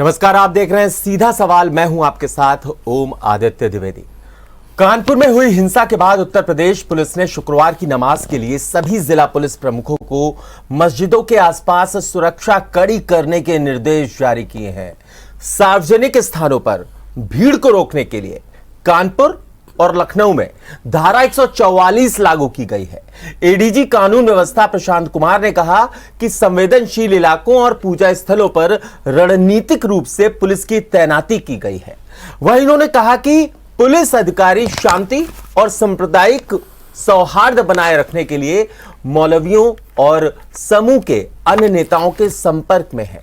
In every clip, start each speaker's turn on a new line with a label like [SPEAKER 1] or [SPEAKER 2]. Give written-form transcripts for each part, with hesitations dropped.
[SPEAKER 1] नमस्कार, आप देख रहे हैं सीधा सवाल। मैं हूं आपके साथ ओम आदित्य द्विवेदी। कानपुर में हुई हिंसा के बाद उत्तर प्रदेश पुलिस ने शुक्रवार की नमाज के लिए सभी जिला पुलिस प्रमुखों को मस्जिदों के आसपास सुरक्षा कड़ी करने के निर्देश जारी किए हैं। सार्वजनिक स्थानों पर भीड़ को रोकने के लिए कानपुर और लखनऊ में धारा 144 लागू की गई है। एडीजी कानून व्यवस्था प्रशांत कुमार ने कहा कि संवेदनशील इलाकों और पूजा स्थलों पर रणनीतिक रूप से पुलिस की तैनाती की गई है। वहीं इन्होंने कहा कि पुलिस अधिकारी शांति और सांप्रदायिक सौहार्द बनाए रखने के लिए मौलवियों और समूह के अन्य नेताओं के संपर्क में है।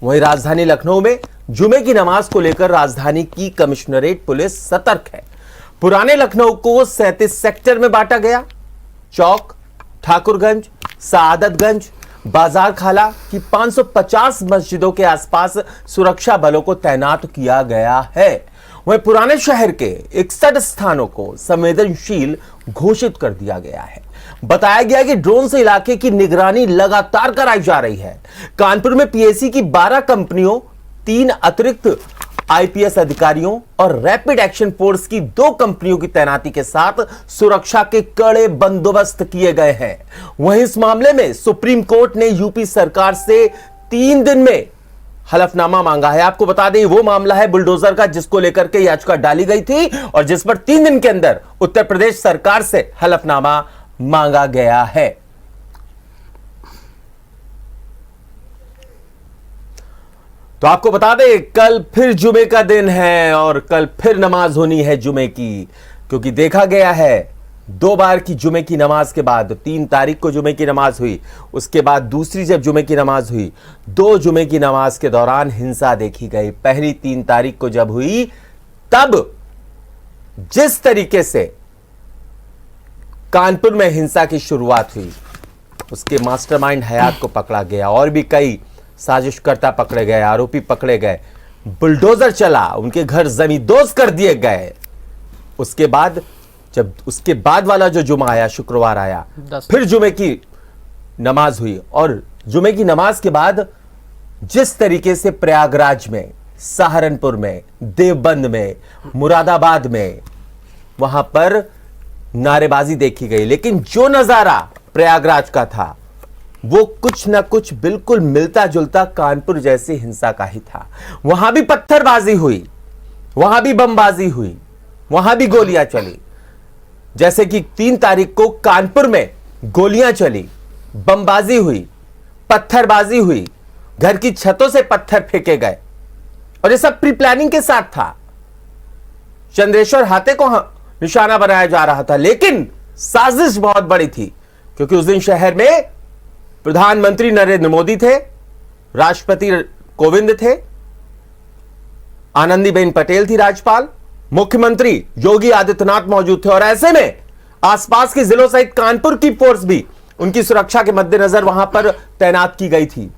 [SPEAKER 1] वहीं राजधानी लखनऊ में जुमे की नमाज को लेकर राजधानी की कमिश्नरेट पुलिस सतर्क है। पुराने लखनऊ को 37 सेक्टर में बांटा गया। चौक, ठाकुरगंज, सआदतगंज, बाजार खाला की 550 मस्जिदों के आसपास सुरक्षा बलों को तैनात किया गया है। वहीं पुराने शहर के 61 स्थानों को संवेदनशील घोषित कर दिया गया है। बताया गया कि ड्रोन से इलाके की निगरानी लगातार कराई जा रही है। कानपुर में पीएसी की 12 कंपनियों, 3 अतिरिक्त आईपीएस अधिकारियों और रैपिड एक्शन फोर्स की 2 कंपनियों की तैनाती के साथ सुरक्षा के कड़े बंदोबस्त किए गए हैं। वहीं इस मामले में सुप्रीम कोर्ट ने यूपी सरकार से 3 दिन में हलफनामा मांगा है। आपको बता दें, वो मामला है बुलडोजर का, जिसको लेकर के याचिका डाली गई थी और जिस पर 3 दिन के अंदर उत्तर प्रदेश सरकार से हलफनामा मांगा गया है। तो आपको बता दें, कल फिर जुमे का दिन है और कल फिर नमाज होनी है जुमे की, क्योंकि देखा गया है 2 बार की जुमे की नमाज के बाद 3 तारीख को जुमे की नमाज हुई, उसके बाद दूसरी जब जुमे की नमाज हुई, 2 जुमे की नमाज के दौरान हिंसा देखी गई। पहली 3 तारीख को जब हुई, तब जिस तरीके से कानपुर में हिंसा की शुरुआत हुई, उसके मास्टरमाइंड हयात को पकड़ा गया और भी कई साजिशकर्ता पकड़े गए, आरोपी पकड़े गए, बुलडोजर चला, उनके घर जमींदोज कर दिए गए। उसके बाद जब उसके बाद वाला जो जुमा आया, शुक्रवार आया, फिर जुमे की नमाज हुई और जुमे की नमाज के बाद जिस तरीके से प्रयागराज में, सहारनपुर में, देवबंद में, मुरादाबाद में वहां पर नारेबाजी देखी गई, लेकिन जो नजारा प्रयागराज का था वो कुछ ना कुछ बिल्कुल मिलता जुलता कानपुर जैसी हिंसा का ही था। वहां भी पत्थरबाजी हुई, वहां भी बमबाजी हुई, वहां भी गोलियां चली। जैसे कि 3 तारीख को कानपुर में गोलियां चली, बमबाजी हुई, पत्थरबाजी हुई, घर की छतों से पत्थर फेंके गए और ये सब प्री प्लानिंग के साथ था। चंद्रेश्वर हाथे को निशाना बनाया जा रहा था, लेकिन साजिश बहुत बड़ी थी, क्योंकि उस दिन शहर में प्रधानमंत्री नरेंद्र मोदी थे, राष्ट्रपति कोविंद थे, आनंदीबेन पटेल थी राज्यपाल, मुख्यमंत्री योगी आदित्यनाथ मौजूद थे और ऐसे में आसपास के जिलों सहित कानपुर की फोर्स भी उनकी सुरक्षा के मद्देनजर वहां पर तैनात की गई थी।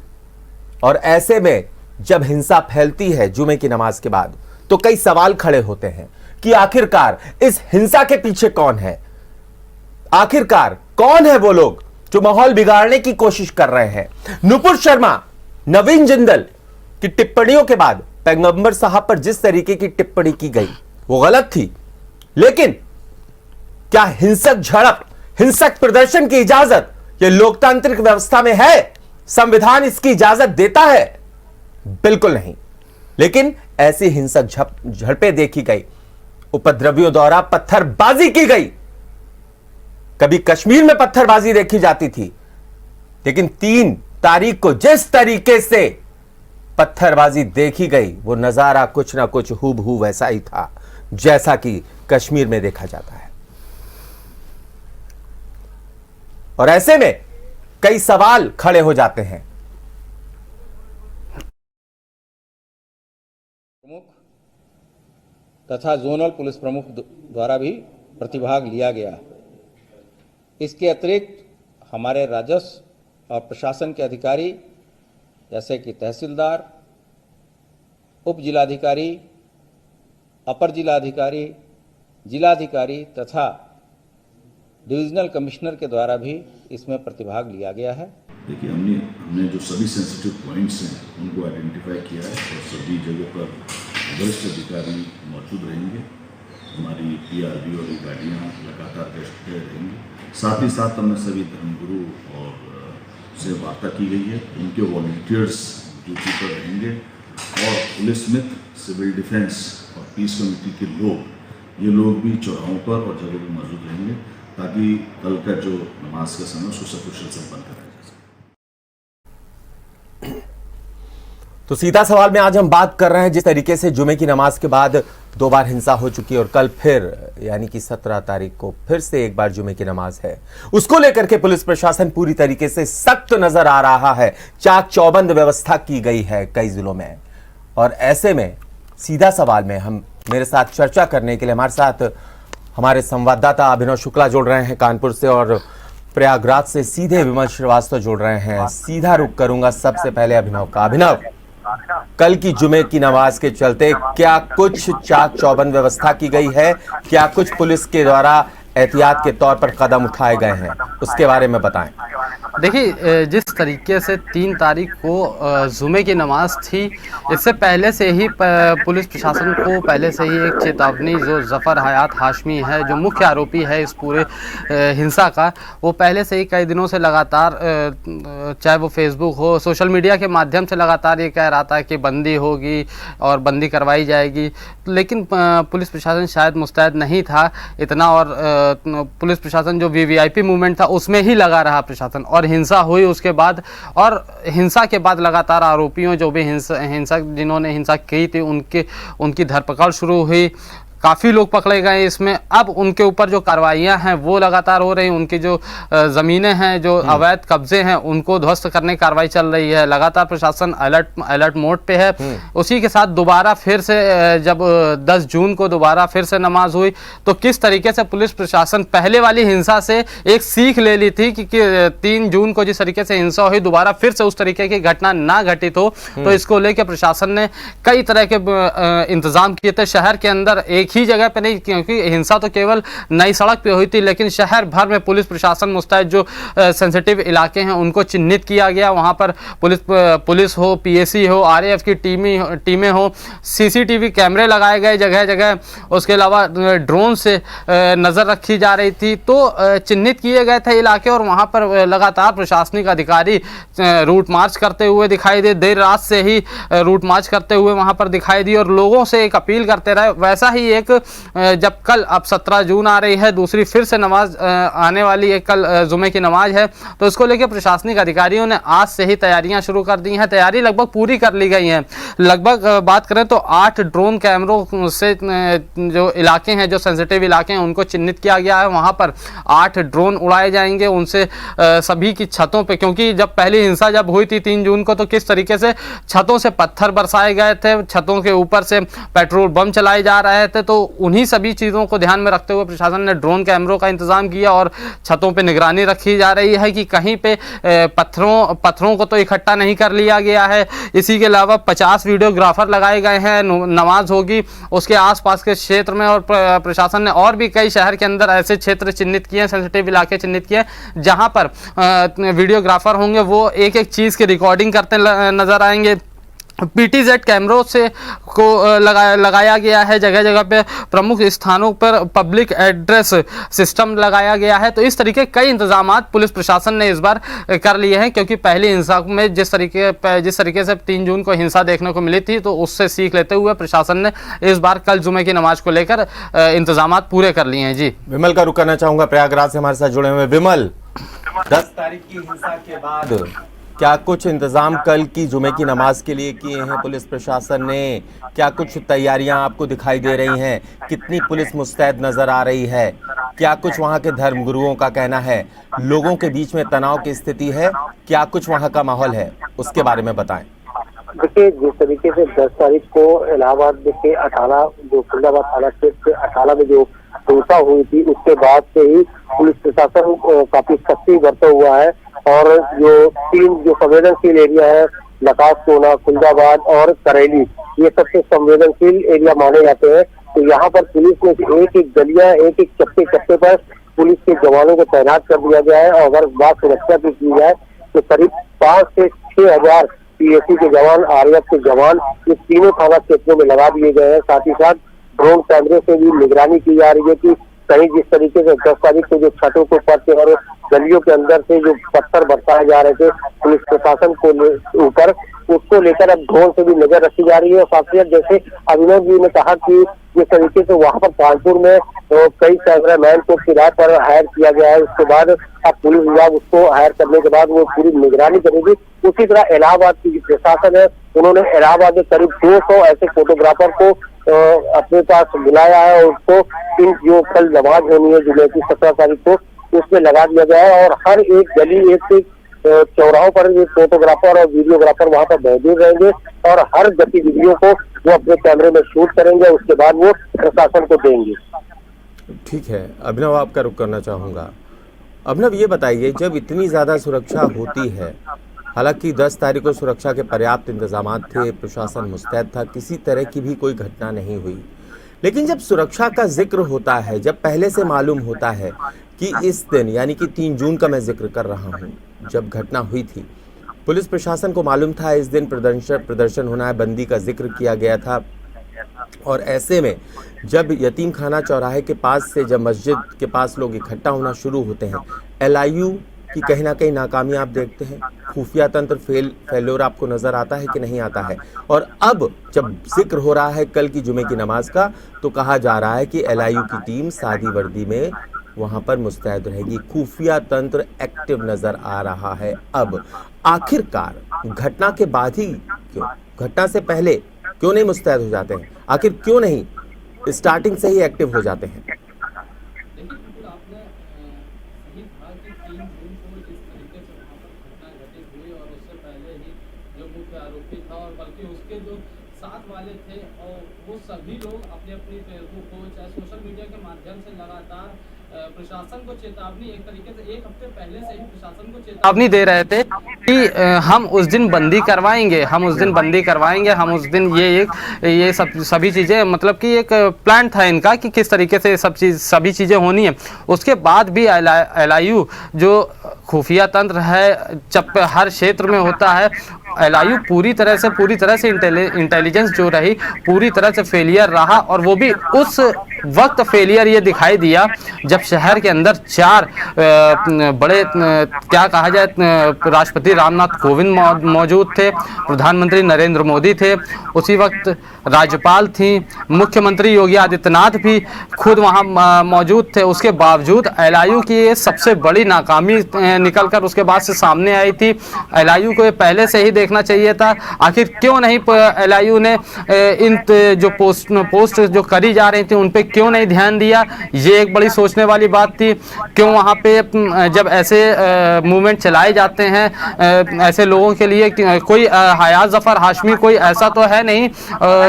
[SPEAKER 1] और ऐसे में जब हिंसा फैलती है जुमे की नमाज के बाद, तो कई सवाल खड़े होते हैं कि आखिरकार इस हिंसा के पीछे कौन है। आखिरकार कौन है वो लोग जो माहौल बिगाड़ने की कोशिश कर रहे हैं। नुपुर शर्मा, नवीन जिंदल की टिप्पणियों के बाद पैगंबर साहब पर जिस तरीके की टिप्पणी की गई वो गलत थी, लेकिन क्या हिंसक झड़प, हिंसक प्रदर्शन की इजाजत ये लोकतांत्रिक व्यवस्था में है? संविधान इसकी इजाजत देता है? बिल्कुल नहीं। लेकिन ऐसी हिंसक झड़पें देखी गई, उपद्रवियों द्वारा पत्थरबाजी की गई। कभी कश्मीर में पत्थरबाजी देखी जाती थी, लेकिन 3 तारीख को जिस तरीके से पत्थरबाजी देखी गई, वो नजारा कुछ ना कुछ हूबहू वैसा ही था जैसा कि कश्मीर में देखा जाता है। और ऐसे में कई सवाल खड़े हो जाते हैं।
[SPEAKER 2] प्रमुख तथा जोनल पुलिस प्रमुख द्वारा भी प्रतिभाग लिया गया। इसके अतिरिक्त हमारे राजस्व और प्रशासन के अधिकारी जैसे कि तहसीलदार, उप जिलाधिकारी, अपर जिलाधिकारी, जिलाधिकारी तथा डिविजनल कमिश्नर के द्वारा भी इसमें प्रतिभाग लिया गया है।
[SPEAKER 3] देखिए, हमने जो सभी सेंसिटिव पॉइंट्स हैं उनको आइडेंटिफाई किया है और सभी जगह पर वरिष्ठ अधिकारी मौजूद रहेंगे। हमारी पीआरबी और गाड़ियाँ लगातार गश्त पे रहेंगी। साथ ही साथ हमने सभी धर्मगुरु और से वार्ता की गई है। उनके वॉलंटियर्स ड्यूटी पर रहेंगे और पुलिस मित्र, सिविल डिफेंस और पीस कमेटी के लोग, ये लोग भी चौराहों पर और जगह पर मौजूद रहेंगे ताकि कल का जो नमाज का समय उसको सकुशल संपन्न कराया जा सके।
[SPEAKER 1] तो सीधा सवाल में आज हम बात कर रहे हैं जिस तरीके से जुमे की नमाज के बाद 2 बार हिंसा हो चुकी है और कल फिर यानी कि 17 तारीख को फिर से एक बार जुमे की नमाज है, उसको लेकर के पुलिस प्रशासन पूरी तरीके से सख्त नजर आ रहा है। चाक चौबंद व्यवस्था की गई है कई जिलों में। और ऐसे में सीधा सवाल में हम मेरे साथ चर्चा करने के लिए हमारे साथ हमारे संवाददाता अभिनव शुक्ला जुड़ रहे हैं कानपुर से और प्रयागराज से सीधे विमल श्रीवास्तव जुड़ रहे हैं। सीधा रुख करूंगा सबसे पहले अभिनव का। अभिनव, कल की जुमे की नमाज के चलते क्या कुछ चाक चौबंद व्यवस्था की गई है? क्या कुछ पुलिस के द्वारा एहतियात के तौर पर कदम उठाए गए हैं, उसके बारे में बताएं।
[SPEAKER 4] देखिए, जिस तरीके से 3 तारीख को जुमे की नमाज थी, इससे पहले से ही पुलिस प्रशासन को पहले से ही एक चेतावनी, जो जफ़र हयात हाशमी है, जो मुख्य आरोपी है इस पूरे हिंसा का, वो पहले से ही कई दिनों से लगातार, चाहे वो फेसबुक हो, सोशल मीडिया के माध्यम से लगातार ये कह रहा था कि बंदी होगी और बंदी करवाई जाएगी। लेकिन पुलिस प्रशासन शायद मुस्तैद नहीं था इतना, और पुलिस प्रशासन जो वीवीआईपी मूवमेंट था उसमें ही लगा रहा प्रशासन। और हिंसा हुई उसके बाद, और हिंसा के बाद लगातार आरोपियों, जो भी हिंसक जिन्होंने हिंसा की थी, उनकी धरपकड़ शुरू हुई। काफ़ी लोग पकड़े गए इसमें। अब उनके ऊपर जो कार्रवाइयाँ हैं वो लगातार हो रही हैं। उनकी जो ज़मीनें हैं, जो अवैध कब्जे हैं, उनको ध्वस्त करने की कार्रवाई चल रही है। लगातार प्रशासन अलर्ट मोड पे है। उसी के साथ दोबारा फिर से जब 10 जून को दोबारा फिर से नमाज हुई, तो किस तरीके से पुलिस प्रशासन पहले वाली हिंसा से एक सीख ले ली थी कि 3 जून को जिस तरीके से हिंसा हुई, दोबारा फिर से उस तरीके की घटना ना घटित हो, तो इसको लेकर प्रशासन ने कई तरह के इंतजाम किए थे। शहर के अंदर एक ही जगह पे नहीं, क्योंकि हिंसा तो केवल नई सड़क पे हुई थी, लेकिन शहर भर में पुलिस प्रशासन मुस्तैद, जो सेंसिटिव इलाके हैं उनको चिन्हित किया गया। वहां पर पुलिस हो, पीएसी हो, आरएएफ की टीमें हो, सीसीटीवी कैमरे लगाए गए जगह जगह। उसके अलावा ड्रोन से नजर रखी जा रही थी। तो चिन्हित किए गए थे इलाके, और वहां पर लगातार प्रशासनिक अधिकारी रूट मार्च करते हुए दिखाई दे। देर रात से ही रूट मार्च करते हुए वहां पर दिखाई दी और लोगों से एक अपील करते रहे। वैसा ही एक, जब कल अब 17 जून आ रही है, दूसरी फिर से नमाज आने वाली है, कल जुमे की नमाज है, तो इसको लेकर प्रशासनिक अधिकारियों ने आज से ही तैयारियां शुरू कर दी हैं। तैयारी लगभग पूरी कर ली गई हैं। लगभग बात करें तो 8 ड्रोन कैमरों से जो इलाके हैं, जो सेंसिटिव इलाके हैं, उनको चिन्हित किया गया है। वहां पर 8 ड्रोन उड़ाए जाएंगे। उनसे सभी की छतों पे, क्योंकि जब पहली हिंसा जब हुई थी 3 जून को, तो किस तरीके से छतों से पत्थर बरसाए गए थे, छतों के ऊपर से पेट्रोल बम चलाए जा रहे थे। तो उन्हीं सभी चीज़ों को ध्यान में रखते हुए प्रशासन ने ड्रोन कैमरों का इंतजाम किया और छतों पे निगरानी रखी जा रही है कि कहीं पे पत्थरों को तो इकट्ठा नहीं कर लिया गया है। इसी के अलावा 50 वीडियोग्राफर लगाए गए हैं। नमाज होगी उसके आसपास के क्षेत्र में, और प्रशासन ने और भी कई शहर के अंदर ऐसे क्षेत्र चिन्हित किए हैं, सेंसिटिव इलाके चिन्हित किए हैं, जहां पर वीडियोग्राफर होंगे। वो एक एक चीज़ की रिकॉर्डिंग करते नजर आएंगे। पीटीजेड कैमरों से को लगाया गया है जगह जगह पे। प्रमुख स्थानों पर पब्लिक एड्रेस सिस्टम लगाया गया है। तो इस तरीके कई इंतजामात पुलिस प्रशासन ने इस बार कर लिए हैं, क्योंकि पहली हिंसा में जिस तरीके से 3 जून को हिंसा देखने को मिली थी, तो उससे सीख लेते हुए प्रशासन ने इस बार कल जुमे की नमाज को लेकर इंतजामात पूरे कर लिए हैं। जी,
[SPEAKER 1] विमल का रुख करना चाहूंगा, प्रयागराज से हमारे साथ जुड़े हुए विमल। 10 तारीख की हिंसा के बाद क्या कुछ इंतजाम कल की जुमे की नमाज के लिए किए हैं पुलिस प्रशासन ने? क्या कुछ तैयारियां आपको दिखाई दे रही हैं? कितनी पुलिस मुस्तैद नजर आ रही है? क्या कुछ वहां के धर्मगुरुओं का कहना है? लोगों के बीच में तनाव की स्थिति है? क्या कुछ वहां का माहौल है, उसके बारे में बताएं।
[SPEAKER 5] देखिए, जिस तरीके से 10 तारीख को इलाहाबाद के अटाला, जो फरीदाबाद थाना क्षेत्र के अटाला में जो हिंसा हुई थी, उसके बाद से ही पुलिस प्रशासन काफी सख्ती बरता हुआ है। और जो 3 जो संवेदनशील एरिया है, लकास कोना, खुलदाबाद और करेली, ये सबसे संवेदनशील एरिया माने जाते हैं। तो यहाँ पर पुलिस ने एक एक गलियां, एक एक चप्पे पर पुलिस के जवानों को तैनात कर दिया गया है। और अगर बात सुरक्षा की जाए तो करीब 5 से 6 हजार पीएसी के जवान, आरएएफ के जवान इस तीनों थाना क्षेत्रों में लगा दिए गए हैं। साथ ही साथ ड्रोन कैमरे से भी निगरानी की जा रही है कि कहीं जिस तरीके से 10 तारीख को जो छतों के ऊपर से और गलियों के अंदर से जो पत्थर बरसाए जा रहे थे पुलिस प्रशासन को ऊपर, उसको लेकर अब ड्रोन से भी नजर रखी जा रही है। और साथ ही जैसे अभिनव जी ने कहा कि जिस तरीके से वहां पर कानपुर में कई कैमरामैन को किराए पर हायर किया गया है, उसके बाद अब पुलिस विभाग उसको हायर करने के बाद वो पूरी निगरानी करेगी। उसी तरह इलाहाबाद की जो प्रशासन है, उन्होंने इलाहाबाद में करीब 200 ऐसे फोटोग्राफर को अपने पास बुलाया है और उसको इन जो कल नमाज होनी है जुमे की 17 तारीख को, उसमें लगा दिया गया है। और हर एक गली, एक चौराहों पर ये फोटोग्राफर और वीडियोग्राफर वहां पर मौजूद रहेंगे और हर गतिविधियों को वो अपने कैमरे में शूट करेंगे, उसके बाद वो प्रशासन को देंगे।
[SPEAKER 1] ठीक है, अभिनव आपका रुख करना चाहूँगा। अभिनव ये बताइए, जब इतनी ज़्यादा सुरक्षा होती है, हालांकि 10 तारीख को सुरक्षा के पर्याप्त इंतजाम थे, प्रशासन मुस्तैद था, किसी तरह की भी कोई घटना नहीं हुई, लेकिन जब सुरक्षा का जिक्र होता है, जब पहले से मालूम होता है कि इस दिन यानी कि 3 जून का मैं जिक्र कर रहा हूँ, जब घटना हुई थी, पुलिस प्रशासन को मालूम था इस दिन प्रदर्शन होना है, बंदी का जिक्र किया गया था, और ऐसे में जब यतीम खाना चौराहे के पास से जब मस्जिद के पास लोग इकट्ठा होना शुरू होते हैं, एलआईयू की कहीं ना कहीं नाकामी आप देखते हैं, खुफिया तंत्र फेल्योर आपको नजर आता है कि नहीं आता है? और अब जब जिक्र हो रहा है कल की जुमे की नमाज का, तो कहा जा रहा है कि एलआईयू की टीम सादी वर्दी में वहां पर मुस्तैद रहेगी, खुफिया तंत्र एक्टिव नजर आ रहा है। अब आखिरकार घटना के बाद ही क्यों, घटना से पहले क्यों नहीं मुस्तैद हो जाते हैं? आखिर क्यों नहीं स्टार्टिंग से ही एक्टिव हो जाते हैं?
[SPEAKER 4] वाले थे और वो सभी लोग अपने अपनी फेसबुक को चाहे सोशल मीडिया के माध्यम से लगातार प्रशासन को चेतावनी, एक तरीके से 1 हफ्ते पहले से ही प्रशासन को चेतावनी दे रहे थे कि हम उस दिन बंदी करवाएंगे, हम उस दिन बंदी करवाएंगे, हम उस दिन ये सभी चीज़ें, मतलब कि एक प्लान था इनका कि किस तरीके से सभी चीज़ें होनी है। उसके बाद भी एलआईयू जो खुफिया तंत्र है, जब हर क्षेत्र में होता है, एलआईयू पूरी तरह से इंटेलिजेंस जो रही पूरी तरह से फेलियर रहा। और वो भी उस वक्त फेलियर ये दिखाई दिया जब शहर के अंदर 4 बड़े क्या कहा जाए, राष्ट्रपति रामनाथ कोविंद मौजूद थे, प्रधानमंत्री नरेंद्र मोदी थे, उसी वक्त राज्यपाल थी, मुख्यमंत्री योगी आदित्यनाथ भी खुद वहाँ मौजूद थे। उसके बावजूद एलआईयू की ये सबसे बड़ी नाकामी निकलकर उसके बाद से सामने आई थी। एलआईयू को ये पहले से ही देखना चाहिए था, आखिर क्यों नहीं एलआईयू ने इन जो पोस्ट जो करी जा रही थी उन पे क्यों नहीं ध्यान दिया, ये एक बड़ी सोचने वाली बात थी। क्यों वहाँ पे जब ऐसे मूवमेंट चलाए जाते हैं ऐसे लोगों के लिए, कोई हयात जफर हाशमी कोई ऐसा तो है नहीं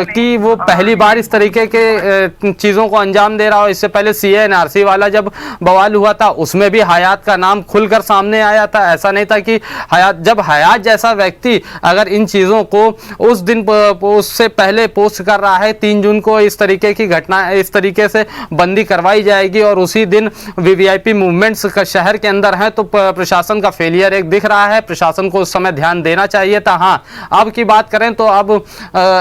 [SPEAKER 4] कि वो पहली बार इस तरीके के चीज़ों को अंजाम दे रहा हो। इससे पहले CA/NRC वाला जब बवाल हुआ था उसमें भी हयात का नाम खुलकर सामने आया था। ऐसा नहीं था कि जब हयात जैसा व्यक्ति अगर इन चीज़ों को उस दिन उससे पहले पोस्ट कर रहा है 3 जून को इस तरीके की घटना, इस तरीके से बंदी करवाई जाएगी और उसी दिन VVIP मूवमेंट्स का शहर के अंदर है, तो प्रशासन का फेलियर एक दिख रहा है। प्रशासन को उस समय ध्यान देना चाहिए था। हाँ, अब की बात करें तो अब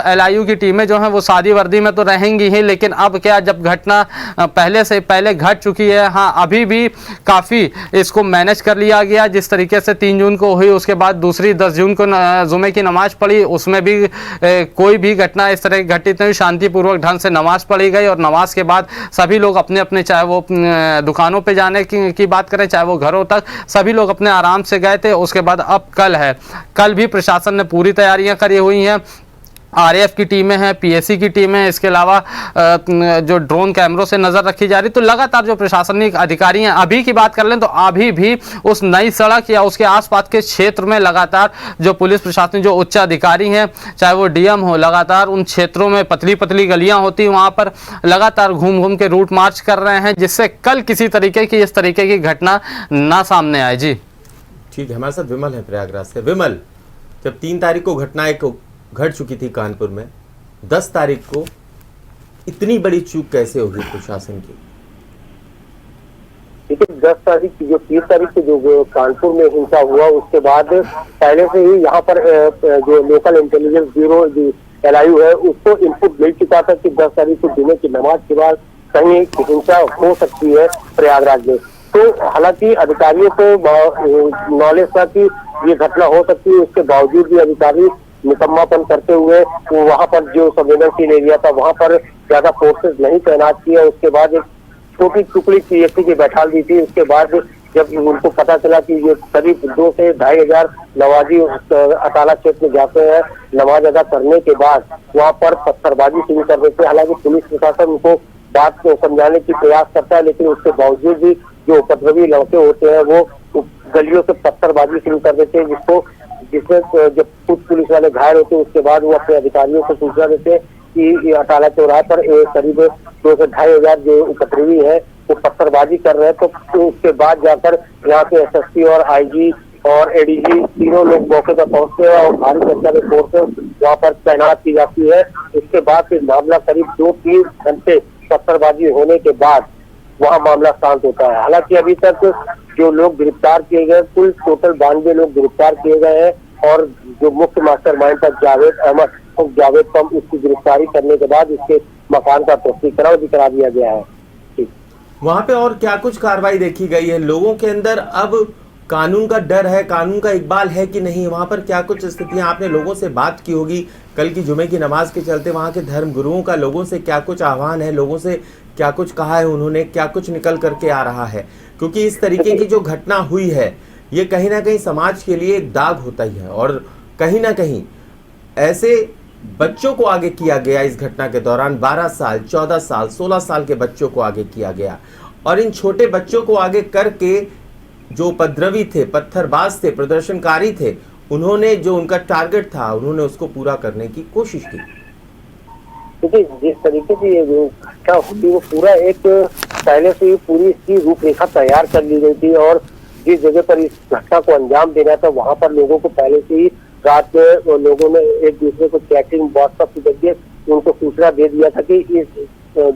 [SPEAKER 4] एलआईयू की टीमें जो हैं वो सादी वर्दी में तो रहेंगी ही, लेकिन अब क्या, जब घटना पहले से पहले घट चुकी है, हाँ अभी भी काफ़ी इसको मैनेज कर लिया गया। जिस तरीके से 3 जून को हुई, उसके बाद दूसरी 10 जून को जुमे की नमाज पढ़ी, उसमें भी कोई भी घटना इस तरह घटित नहीं, शांतिपूर्वक ढंग से नमाज पढ़ी गई और नमाज के बाद सभी लोग अपने अपने, चाहे वो दुकानों पे जाने की बात करें, चाहे वो घरों तक, सभी लोग अपने आराम से गए थे। उसके बाद अब कल है, कल भी प्रशासन ने पूरी तैयारियां करी हुई हैं। आरएएफ की टीमें हैं, पीएसी की टीमें, इसके अलावा जो ड्रोन कैमरों से नज़र रखी जा रही, तो लगातार जो प्रशासनिक अधिकारी हैं, अभी की बात कर लें तो अभी भी उस नई सड़क या उसके आसपास के क्षेत्र में लगातार जो पुलिस प्रशासन, जो उच्च अधिकारी हैं, चाहे वो डीएम हो, लगातार उन क्षेत्रों में पतली पतली गलियां होती, वहाँ पर लगातार घूम घूम के रूट मार्च कर रहे हैं, जिससे कल किसी तरीके की इस तरीके की घटना ना सामने आए। जी
[SPEAKER 1] ठीक है, हमारे साथ विमल है प्रयागराज से। विमल, जब 3 तारीख को घटना एक घट चुकी थी कानपुर में, 10 तारीख को इतनी बड़ी चूक कैसे होगी प्रशासन की?
[SPEAKER 5] देखिए 10 तारीख की जो 30 तारीख को जो कानपुर में हिंसा हुआ उसके बाद पहले से ही यहाँ पर जो लोकल इंटेलिजेंस ब्यूरो LIU है उसको इनपुट मिल चुका था कि 10 तारीख को जुमे की नमाज के बाद कहीं हिंसा हो सकती है प्रयागराज में। तो हालांकि अधिकारियों को नॉलेज था कि ये घटना हो सकती है, उसके बावजूद भी अधिकारी निकम्मापन करते हुए वो वहां पर जो संवेदनशील एरिया था वहां पर ज्यादा फोर्सेस नहीं तैनात किया। उसके बाद एक छोटी टुकड़ी PSC की बैठा दी थी। उसके बाद जब उनको पता चला कि ये करीब 2 से 2,500 नमाजी अटाला क्षेत्र में जाते हैं नमाज अदा करने के बाद वहां पर पत्थरबाजी शुरू कर देते हैं। हालांकि पुलिस प्रशासन उनको बात को समझाने की प्रयास करता है, लेकिन उसके बावजूद भी जो उपद्रवी लड़के होते हैं वो गलियों से पत्थरबाजी शुरू कर देते हैं, जिसमें जब कुछ पुलिस वाले घायल होते हैं उसके बाद वो अपने अधिकारियों को सूचना देते हैं कि अटाला चौराहे पर करीब 2 से 2,500 जो उपद्रवी है वो पत्थरबाजी कर रहे हैं। तो उसके बाद जाकर यहाँ के SSP और IG और ADG तीनों लोग मौके पर पहुंचते हैं और भारी संख्या में फोर्सेस वहाँ पर तैनात की जाती है। इसके बाद फिर मामला करीब 2-3 घंटे पत्थरबाजी होने के बाद वहाँ मामला शांत होता है। हालांकि अभी तक जो लोग गिरफ्तार किए गए कुल टोटल 92 लोग गिरफ्तार किए गए हैं और जो मुख्य मास्टरमाइंड था जावेद अहमद जावेद को इसकी गिरफ्तारी करने के बाद इसके मकान का तस्दीकरण भी करा दिया गया है।
[SPEAKER 1] वहां पे और क्या कुछ कार्रवाई देखी गई है? लोगों के अंदर अब कानून का डर है, कानून का इकबाल है कि नहीं? वहां पर क्या कुछ स्थितियां, आपने लोगों से बात की होगी कल की जुमे की नमाज के चलते, वहां के धर्म गुरुओं का लोगों से क्या कुछ आह्वान है, लोगों से क्या कुछ कहा है उन्होंने, क्या कुछ निकल करके आ रहा है? क्योंकि इस तरीके की जो घटना हुई है ये कहीं ना कहीं समाज के लिए एक दाग होता ही है और कहीं ना कहीं ऐसे बच्चों को आगे किया गया। इस घटना के दौरान 12 साल 14 साल 16 साल के बच्चों को आगे किया गया और इन छोटे बच्चों को आगे करके जो उपद्रवी थे, पत्थरबाज थे, प्रदर्शनकारी थे, उन्होंने जो उनका टारगेट था उन्होंने उसको पूरा करने की कोशिश की।
[SPEAKER 5] देखिए जिस तरीके से ये जो घटना हुई वो पूरा एक पहले से ही पूरी इसकी रूपरेखा तैयार कर ली गई थी और जिस जगह पर इस घटना को अंजाम देना था वहां पर लोगों को पहले से ही रात में लोगों ने एक दूसरे को चैटिंग व्हाट्सएप के जरिए उनको सूचना दे दिया था कि इस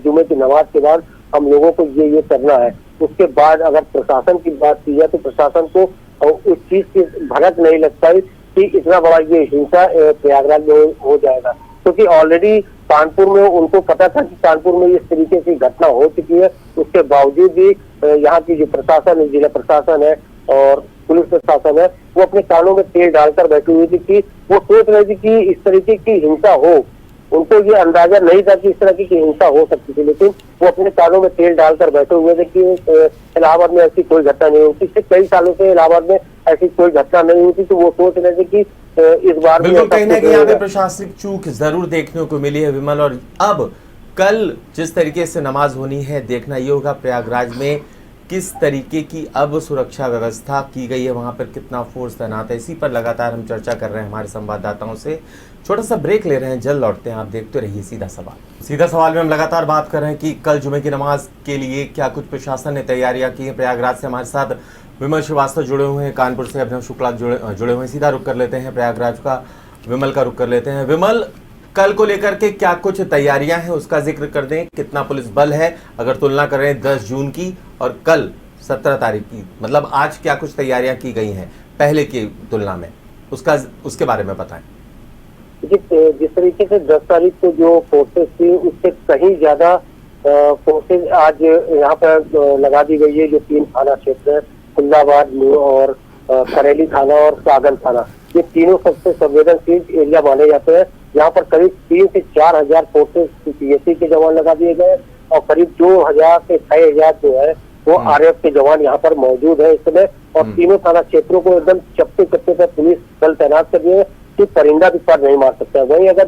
[SPEAKER 5] जुमे की नमाज के बाद हम लोगों को ये करना है। उसके बाद अगर प्रशासन की बात की जाए तो प्रशासन को उस चीज की भनक नहीं लग पाई कि इतना बड़ा ये हिंसा प्रयागराज में हो जाएगा, क्योंकि ऑलरेडी कानपुर में उनको पता था कि कानपुर में इस तरीके की घटना हो चुकी है। उसके बावजूद भी यहाँ की जो प्रशासन है, जिला प्रशासन है और पुलिस प्रशासन है, वो अपने कानों में तेल डालकर बैठी हुई थी कि वो सोच रही थी कि इस तरीके की हिंसा हो। उनको ये अंदाजा नहीं था कि इस तरह की हिंसा हो सकती थी, लेकिन वो अपने कानों में तेल डालकर बैठे हुए थे कि इलाहाबाद में ऐसी कोई घटना नहीं हुई। पिछले कई सालों से इलाहाबाद में ऐसी कोई घटना नहीं हुई थी, तो वो सोच रहे थे कि इस बार
[SPEAKER 1] बिल्कुल कहीं ना कहीं यहाँ पे प्रशासनिक चूक जरूर देखने को मिली है विमल। और अब कल जिस तरीके से नमाज होनी है देखना ये होगा प्रयागराज में किस तरीके की अब सुरक्षा व्यवस्था की गई है, वहां पर कितना फोर्स तैनात है, इसी पर लगातार हम चर्चा कर रहे हैं हमारे संवाददाताओं से। छोटा सा ब्रेक ले रहे हैं, जल्द लौटते हैं, आप देखते रहिए सीधा सवाल। सीधा सवाल में हम लगातार बात कर रहे हैं कि कल जुमे की नमाज के लिए क्या कुछ प्रशासन ने तैयारियां की हैं। प्रयागराज से हमारे साथ विमल श्रीवास्तव जुड़े हुए हैं, कानपुर से अभिनव शुक्ला जुड़े हुए हैं। सीधा रुक कर लेते हैं प्रयागराज का, विमल का रुक कर लेते हैं। विमल, कल को लेकर के क्या कुछ तैयारियां हैं उसका जिक्र कर दें, कितना पुलिस बल है अगर तुलना करें 10 जून की और कल 17 तारीख की, मतलब आज क्या कुछ तैयारियां की गई हैं पहले की तुलना में, उसके बारे में बताएं।
[SPEAKER 5] जिस तरीके से 10 तारीख को जो फोर्सेस थी उससे कहीं ज्यादा फोर्सेस आज यहाँ पर लगा दी गई है। जो 3 थाना क्षेत्र है, खुल्लाबाद और करेली थाना और सागन थाना, ये तीनों सबसे संवेदनशील एरिया माने जाते हैं। यहाँ पर करीब 3 से 4 हजार फोर्सेस PSC के जवान लगा दिए गए और करीब 2000 से 6000 जो है वो RF के जवान यहाँ पर मौजूद है इस समय। और तीनों थाना क्षेत्रों को एकदम चप्पे चप्पे पर पुलिस बल तैनात कर दिए कि परिंदा भी पर नहीं मार सकता है। वहीं अगर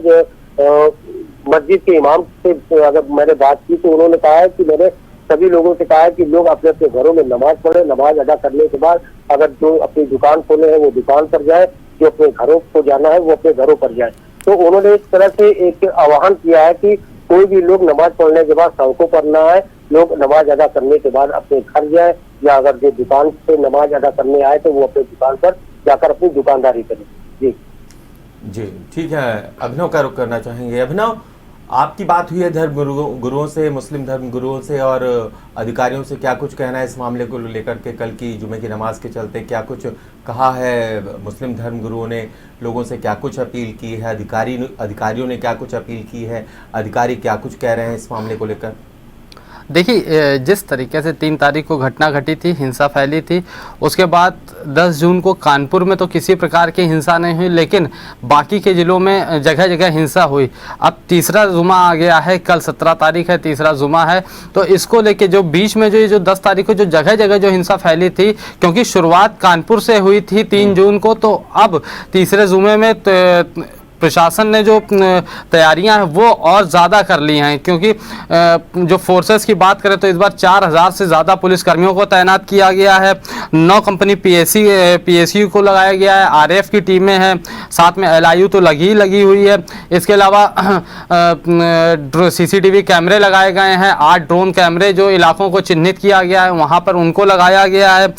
[SPEAKER 5] मस्जिद के इमाम से अगर मैंने बात की तो उन्होंने कहा है कि मैंने सभी लोगों से कहा है कि लोग अपने अपने घरों में नमाज पढ़े, नमाज अदा करने के बाद अगर जो अपनी दुकान खोले हैं वो दुकान पर जाए, जो अपने घरों को जाना है वो अपने घरों पर जाए। तो उन्होंने इस तरह से एक आह्वान किया है कि कोई भी लोग नमाज पढ़ने के बाद सड़कों पर ना आए, लोग नमाज अदा करने के बाद अपने घर जाए, या अगर जो दुकान से नमाज अदा करने आए तो वो अपनी दुकान पर जाकर अपनी दुकानदारी करें। जी
[SPEAKER 1] जी ठीक है, अभिनव का रुख करना चाहेंगे। अभिनव, आपकी बात हुई है धर्म गुरुओं से, मुस्लिम धर्म गुरुओं से और अधिकारियों से, क्या कुछ कहना है इस मामले को लेकर के? कल की जुमे की नमाज के चलते क्या कुछ कहा है मुस्लिम धर्म गुरुओं ने? लोगों से क्या कुछ अपील की है? अधिकारियों ने क्या कुछ अपील की है? अधिकारी क्या कुछ कह रहे हैं इस मामले को लेकर?
[SPEAKER 4] देखिए, जिस तरीके से 3 तारीख को घटना घटी थी, हिंसा फैली थी, उसके बाद 10 जून को कानपुर में तो किसी प्रकार की हिंसा नहीं हुई, लेकिन बाकी के ज़िलों में जगह जगह हिंसा हुई। अब तीसरा जुमा आ गया है, कल 17 तारीख है, तीसरा जुमा है, तो इसको लेके जो बीच में जो 10 तारीख को जो जगह जगह जो हिंसा फैली थी, क्योंकि शुरुआत कानपुर से हुई थी 3 जून को, तो अब तीसरे जुमे में प्रशासन ने जो तैयारियां हैं वो और ज़्यादा कर ली हैं, क्योंकि जो फोर्सेस की बात करें तो इस बार 4000 से ज़्यादा पुलिसकर्मियों को तैनात किया गया है। 9 कंपनी पीएसयू को लगाया गया है, आरएफ की टीमें हैं, साथ में एलआईयू तो लगी हुई है। इसके अलावा सीसीटीवी कैमरे लगाए गए हैं, 8 ड्रोन कैमरे जो इलाकों को चिन्हित किया गया है वहाँ पर उनको लगाया गया है।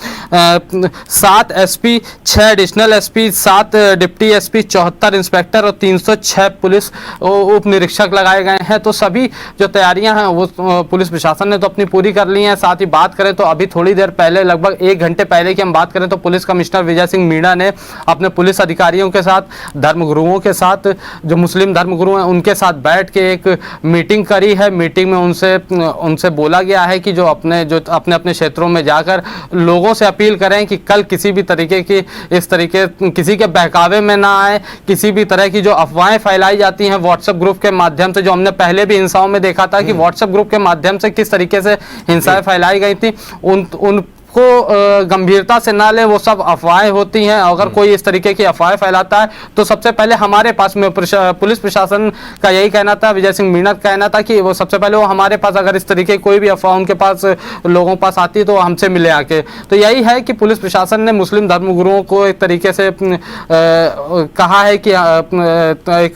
[SPEAKER 4] 7 SP, 6 additional SP, 7 deputy SP, 74 inspector और 306 पुलिस उप निरीक्षक लगाए गए हैं। तो सभी जो तैयारियां हैं वो पुलिस प्रशासन ने तो अपनी पूरी कर ली हैं। साथ ही बात करें तो अभी थोड़ी देर पहले, लगभग 1 घंटे पहले की हम बात करें तो पुलिस कमिश्नर विजय सिंह मीणा ने अपने पुलिस अधिकारियों के साथ, धर्मगुरुओं के साथ, जो मुस्लिम धर्मगुरु हैं उनके साथ बैठ के एक मीटिंग करी है। मीटिंग में उनसे बोला गया है कि जो अपने क्षेत्रों में जाकर लोगों से अपील करें कि कल किसी भी तरीके की किसी के बहकावे में ना आए, किसी भी तरह की जो अफवाहें फैलाई जाती हैं व्हाट्सएप ग्रुप के माध्यम से, जो हमने पहले भी हिंसाओं में देखा था कि व्हाट्सएप ग्रुप के माध्यम से किस तरीके से हिंसाएं फैलाई गई थी, उनको गंभीरता से ना ले, वो सब अफवाहें होती हैं। अगर कोई इस तरीके की अफवाहें फैलाता है तो सबसे पहले हमारे पास में पुलिस प्रशासन का यही कहना था, विजय सिंह मीणा का कहना था कि वो सबसे पहले वो हमारे पास, अगर इस तरीके की कोई भी अफवाह उनके पास लोगों के पास आती है तो हमसे मिले आके। तो यही है कि पुलिस प्रशासन ने मुस्लिम धर्मगुरुओं को एक तरीके से कहा है कि एक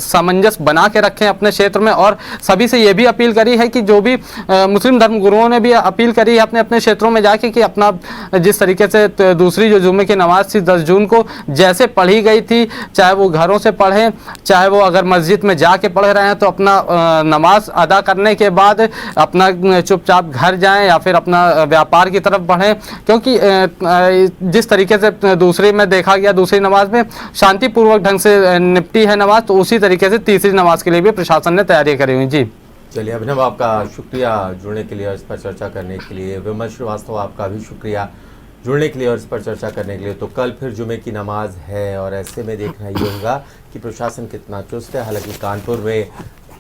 [SPEAKER 4] सामंजस्य बना के रखें अपने क्षेत्र में, और सभी से ये भी अपील करी है कि जो भी मुस्लिम धर्मगुरुओं ने भी अपील करी है अपने अपने क्षेत्रों में जाके कि अपना जिस तरीके से दूसरी जो जुम्मे की नमाज थी 10 जून को जैसे पढ़ी गई थी, चाहे वो घरों से पढ़ें, चाहे वो अगर मस्जिद में जाके पढ़ रहे हैं तो अपना नमाज अदा करने के बाद अपना चुपचाप घर जाएं या फिर अपना व्यापार की तरफ बढ़ें। क्योंकि जिस तरीके से दूसरी में देखा गया, दूसरी नमाज में शांतिपूर्वक ढंग से निपटी है नमाज, तो उसी तरीके से तीसरी नमाज के लिए भी प्रशासन ने तैयारी करी हुई। जी
[SPEAKER 1] चलिए अभिनव, आपका शुक्रिया जुड़ने के लिए और इस पर चर्चा करने के लिए। विमल श्रीवास्तव, आपका भी शुक्रिया जुड़ने के लिए और इस पर चर्चा करने के लिए। तो कल फिर जुमे की नमाज है और ऐसे में देखना ये होगा कि प्रशासन कितना चुस्त है। हालांकि कानपुर में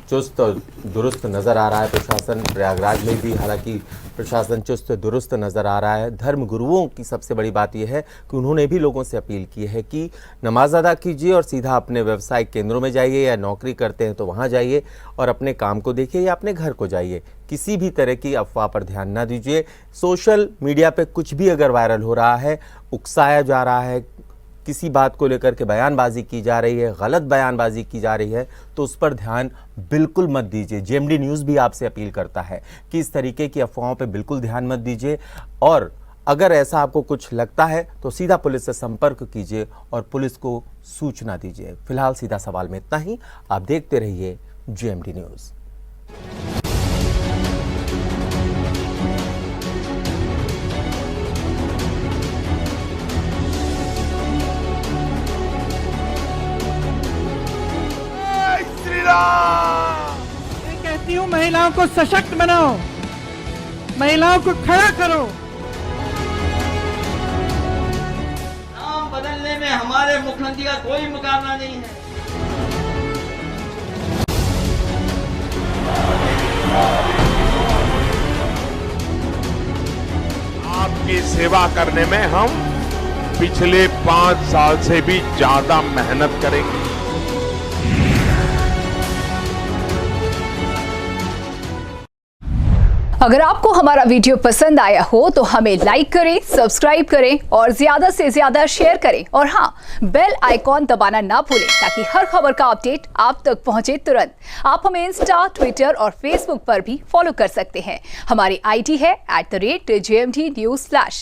[SPEAKER 1] चुस्त और दुरुस्त नज़र आ रहा है प्रशासन, प्रयागराज में भी हालांकि प्रशासन चुस्त दुरुस्त नज़र आ रहा है। धर्म गुरुओं की सबसे बड़ी बात यह है कि उन्होंने भी लोगों से अपील की है कि नमाज अदा कीजिए और सीधा अपने व्यवसायिक केंद्रों में जाइए, या नौकरी करते हैं तो वहाँ जाइए और अपने काम को देखिए या अपने घर को जाइए। किसी भी तरह की अफवाह पर ध्यान ना दीजिए। सोशल मीडिया पे कुछ भी अगर वायरल हो रहा है, उकसाया जा रहा है, किसी बात को लेकर के बयानबाजी की जा रही है, गलत बयानबाजी की जा रही है, तो उस पर ध्यान बिल्कुल मत दीजिए। जेएमडी न्यूज़ भी आपसे अपील करता है कि इस तरीके की अफवाहों पे बिल्कुल ध्यान मत दीजिए, और अगर ऐसा आपको कुछ लगता है तो सीधा पुलिस से संपर्क कीजिए और पुलिस को सूचना दीजिए। फिलहाल सीधा सवाल में इतना ही। आप देखते रहिए जेएमडी न्यूज़।
[SPEAKER 6] मैं कहती हूँ महिलाओं को सशक्त बनाओ, महिलाओं को खड़ा करो।
[SPEAKER 7] नाम बदलने में हमारे मुख्यमंत्री का कोई मुकाबला नहीं है।
[SPEAKER 8] आपकी सेवा करने में हम पिछले 5 साल से भी ज्यादा मेहनत करेंगे।
[SPEAKER 9] अगर आपको हमारा वीडियो पसंद आया हो तो हमें लाइक करें, सब्सक्राइब करें और ज्यादा से ज्यादा शेयर करें, और हाँ, बेल आइकॉन दबाना ना भूलें ताकि हर खबर का अपडेट आप तक पहुंचे तुरंत। आप हमें इंस्टा, ट्विटर और फेसबुक पर भी फॉलो कर सकते हैं। हमारी आईडी है @JMD News Flash।